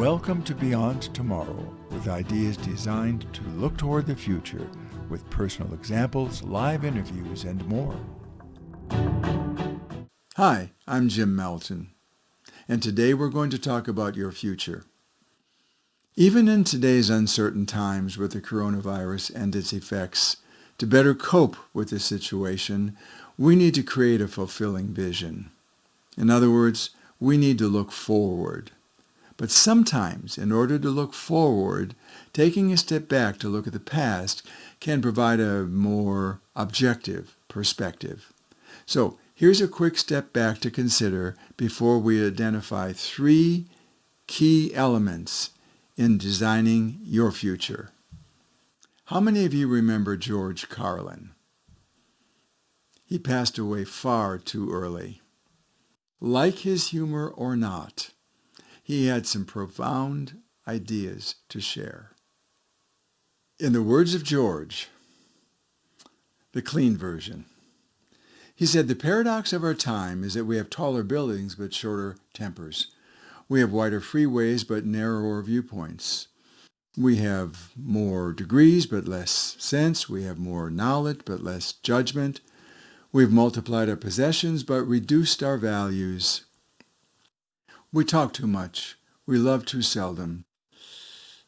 Welcome to Beyond Tomorrow, with ideas designed to look toward the future, with personal examples, live interviews, and more. Hi, I'm Jim Melton, and today we're going to talk about your future. Even in today's uncertain times with the coronavirus and its effects, to better cope with the situation, we need to create a fulfilling vision. In other words, we need to look forward. But sometimes, in order to look forward, taking a step back to look at the past can provide a more objective perspective. So here's a quick step back to consider before we identify 3 key elements in designing your future. How many of you remember George Carlin? He passed away far too early. Like his humor or not, he had some profound ideas to share. In the words of George, the clean version, he said, "The paradox of our time is that we have taller buildings but shorter tempers. We have wider freeways but narrower viewpoints. We have more degrees but less sense. We have more knowledge but less judgment. We've multiplied our possessions but reduced our values. We talk too much, we love too seldom,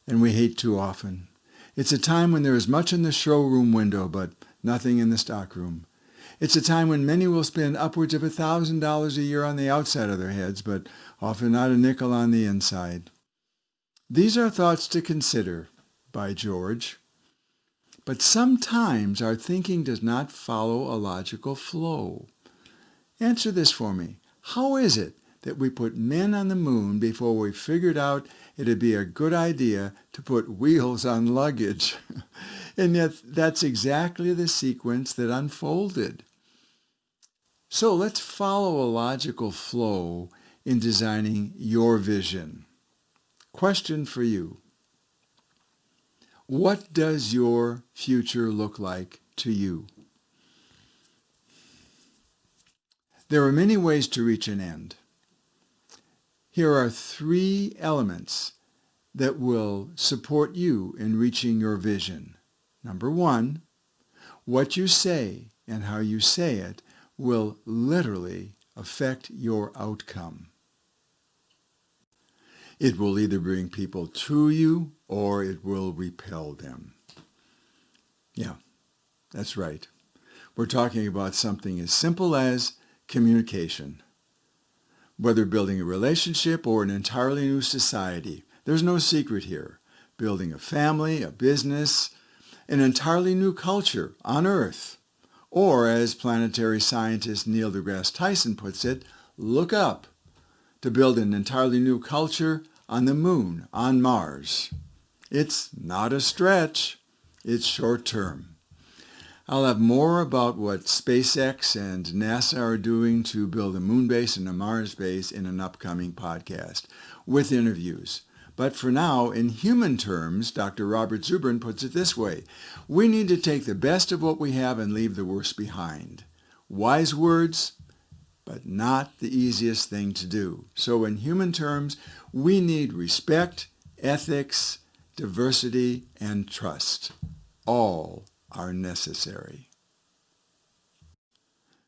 and we hate too often. It's a time when there is much in the showroom window, but nothing in the stockroom. It's a time when many will spend upwards of $1,000 a year on the outside of their heads, but often not a nickel on the inside." These are thoughts to consider by George. But sometimes our thinking does not follow a logical flow. Answer this for me. How is it that we put men on the moon before we figured out it'd be a good idea to put wheels on luggage? And yet that's exactly the sequence that unfolded. So let's follow a logical flow in designing your vision. Question for you. What does your future look like to you? There are many ways to reach an end. Here are 3 elements that will support you in reaching your vision. Number 1, what you say and how you say it will literally affect your outcome. It will either bring people to you or it will repel them. Yeah, that's right. We're talking about something as simple as communication. Whether building a relationship or an entirely new society, there's no secret here. Building a family, a business, an entirely new culture on Earth. Or, as planetary scientist Neil deGrasse Tyson puts it, look up to build an entirely new culture on the moon, on Mars. It's not a stretch. It's short term. I'll have more about what SpaceX and NASA are doing to build a moon base and a Mars base in an upcoming podcast with interviews. But for now, in human terms, Dr. Robert Zubrin puts it this way: we need to take the best of what we have and leave the worst behind. Wise words, but not the easiest thing to do. So in human terms, we need respect, ethics, diversity, and trust. All are necessary.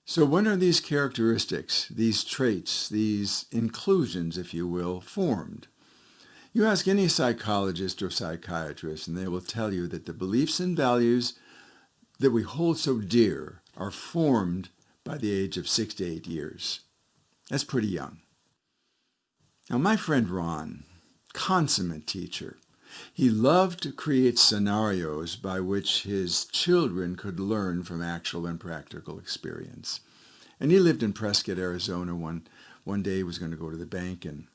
So when are these characteristics, these traits, these inclusions, if you will, formed? You ask any psychologist or psychiatrist, and they will tell you that the beliefs and values that we hold so dear are formed by the age of 6 to 8 years. That's pretty young. Now, my friend Ron, consummate teacher, he loved to create scenarios by which his children could learn from actual and practical experience. And he lived in Prescott, Arizona. One day he was going to go to the bank, and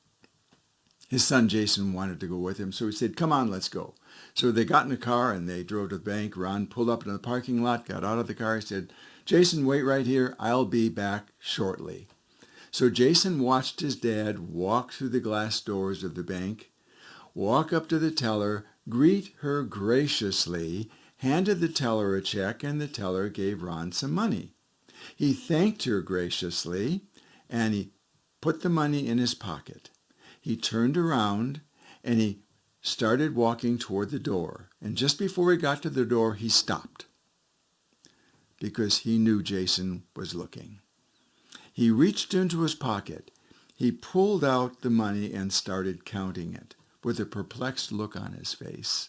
his son Jason wanted to go with him, so he said, "Come on, let's go." So they got in the car and they drove to the bank. Ron pulled up in the parking lot, got out of the car, said, "Jason, wait right here. I'll be back shortly." So Jason watched his dad walk through the glass doors of the bank, walk up to the teller, greet her graciously, handed the teller a check, and the teller gave Ron some money. He thanked her graciously, and he put the money in his pocket. He turned around And he started walking toward the door. And just before he got to the door, he stopped because he knew Jason was looking. He reached into his pocket. He pulled out the money and started counting it with a perplexed look on his face.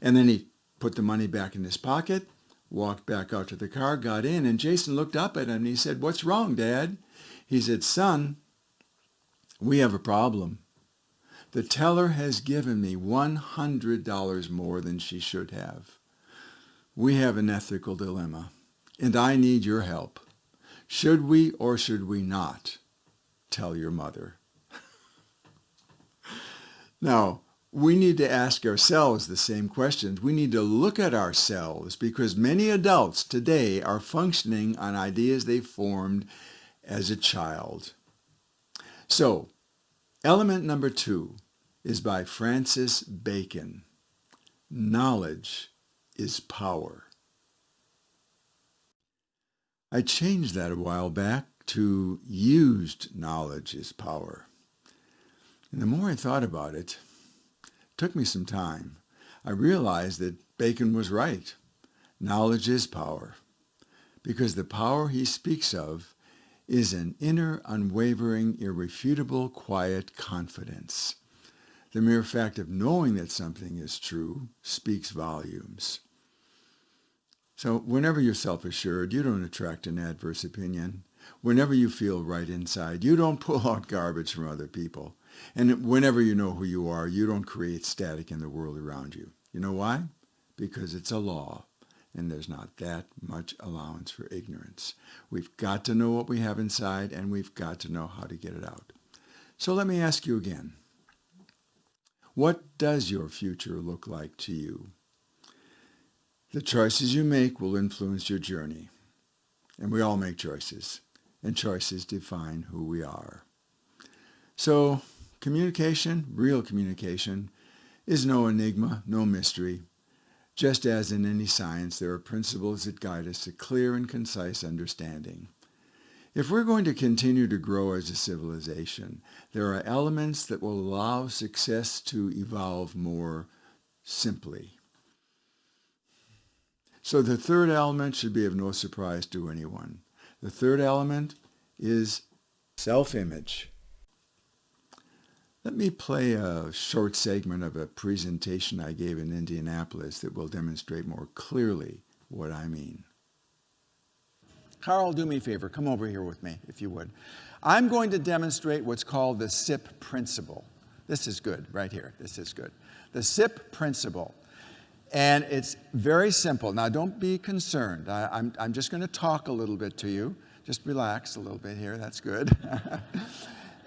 And then he put the money back in his pocket, walked back out to the car, got in, and Jason looked up at him and he said, "What's wrong, Dad?" He said, "Son, we have a problem. The teller has given me $100 more than she should have. We have an ethical dilemma, and I need your help. Should we or should we not tell your mother?" Now, we need to ask ourselves the same questions. We need to look at ourselves because many adults today are functioning on ideas they formed as a child. So, element number 2 is by Francis Bacon. Knowledge is power. I changed that a while back to used knowledge is power. And the more I thought about it, it took me some time. I realized that Bacon was right. Knowledge is power, because the power he speaks of is an inner, unwavering, irrefutable, quiet confidence. The mere fact of knowing that something is true speaks volumes. So whenever you're self-assured, you don't attract an adverse opinion. Whenever you feel right inside, you don't pull out garbage from other people. And whenever you know who you are, you don't create static in the world around you. You know why? Because it's a law, and there's not that much allowance for ignorance. We've got to know what we have inside, and we've got to know how to get it out. So let me ask you again. What does your future look like to you? The choices you make will influence your journey. And we all make choices, and choices define who we are. So communication, real communication, is no enigma, no mystery. Just as in any science, there are principles that guide us to clear and concise understanding. If we're going to continue to grow as a civilization, there are elements that will allow success to evolve more simply. So the third element should be of no surprise to anyone. The third element is self-image. Let me play a short segment of a presentation I gave in Indianapolis that will demonstrate more clearly what I mean. Carl, do me a favor. Come over here with me, if you would. I'm going to demonstrate what's called the SIP principle. This is good, right here. This is good. The SIP principle. And it's very simple. Now, don't be concerned. I'm just going to talk a little bit to you. Just relax a little bit here. That's good.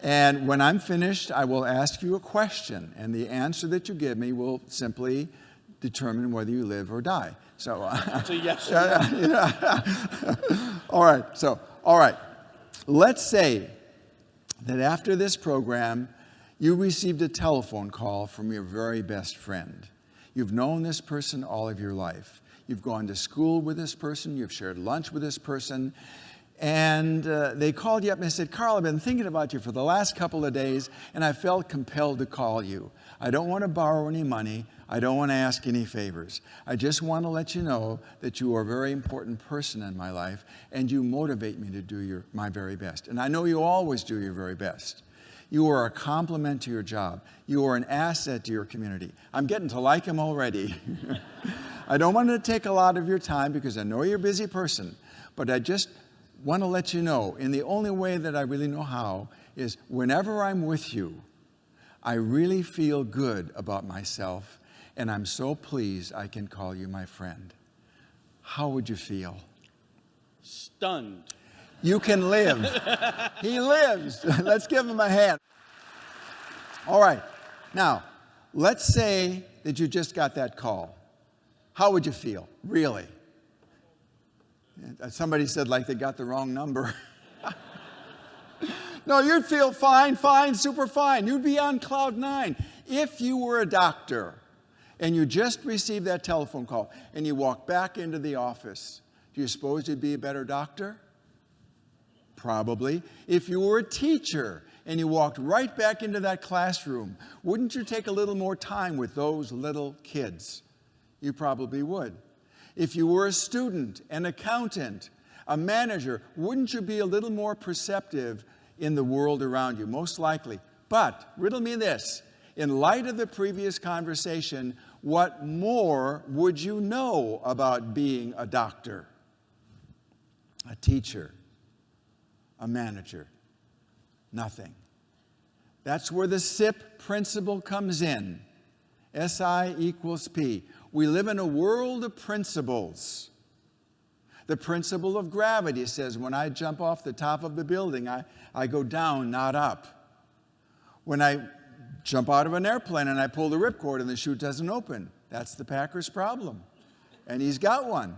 And when I'm finished, I will ask you a question. And the answer that you give me will simply determine whether you live or die. So, yes. All right. Let's say that after this program, you received a telephone call from your very best friend. You've known this person all of your life. You've gone to school with this person. You've shared lunch with this person. And they called you up and they said, "Carl, I've been thinking about you for the last couple of days, and I felt compelled to call you. I don't want to borrow any money. I don't want to ask any favors. I just want to let you know that you are a very important person in my life, and you motivate me to do my very best. And I know you always do your very best. You are a compliment to your job. You are an asset to your community." I'm getting to like him already. I don't want to take a lot of your time because I know you're a busy person, but I just want to let you know, in the only way that I really know how, is whenever I'm with you, I really feel good about myself, and I'm so pleased I can call you my friend. How would you feel? Stunned. You can live. He lives. Let's give him a hand. All right. Now, let's say that you just got that call. How would you feel, really? Somebody said like they got the wrong number. No, you'd feel fine, super fine. You'd be on cloud 9. If you were a doctor and you just received that telephone call and you walk back into the office, do you suppose you'd be a better doctor? Probably. If you were a teacher and you walked right back into that classroom, wouldn't you take a little more time with those little kids? You probably would. If you were a student, an accountant, a manager, wouldn't you be a little more perceptive in the world around you? Most likely. But, riddle me this, in light of the previous conversation, what more would you know about being a doctor, a teacher, a manager? Nothing. That's where the SIP principle comes in. SI equals P. We live in a world of principles. The principle of gravity says when I jump off the top of the building, I go down, not up. When I jump out of an airplane and I pull the ripcord and the chute doesn't open, that's the Packer's problem. And he's got one.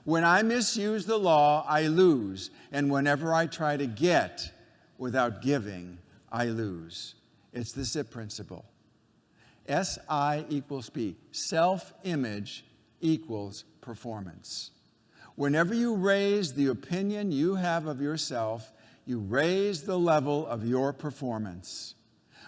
When I misuse the law, I lose. And whenever I try to get without giving, I lose. It's the SIP principle. SI equals P. Self-image equals performance. Whenever you raise the opinion you have of yourself, you raise the level of your performance.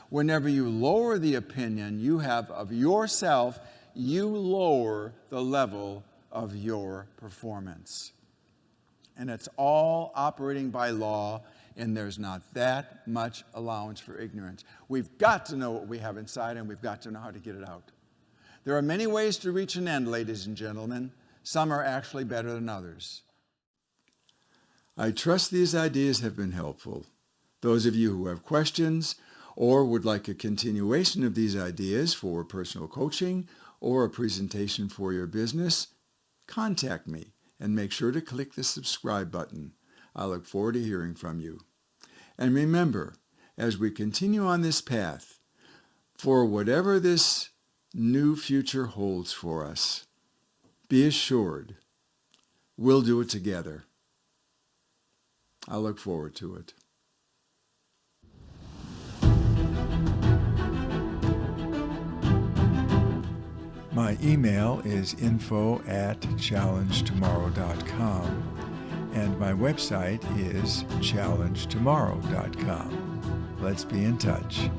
Whenever you lower the opinion you have of yourself, you lower the level of your performance. And it's all operating by law, and there's not that much allowance for ignorance. We've got to know what we have inside, and we've got to know how to get it out. There are many ways to reach an end, ladies and gentlemen. Some are actually better than others. I trust these ideas have been helpful. Those of you who have questions or would like a continuation of these ideas for personal coaching or a presentation for your business, contact me and make sure to click the subscribe button. I look forward to hearing from you. And remember, as we continue on this path, for whatever this new future holds for us, be assured we'll do it together. I look forward to it. My email is info@challengetomorrow.com, and my website is challengetomorrow.com. Let's be in touch.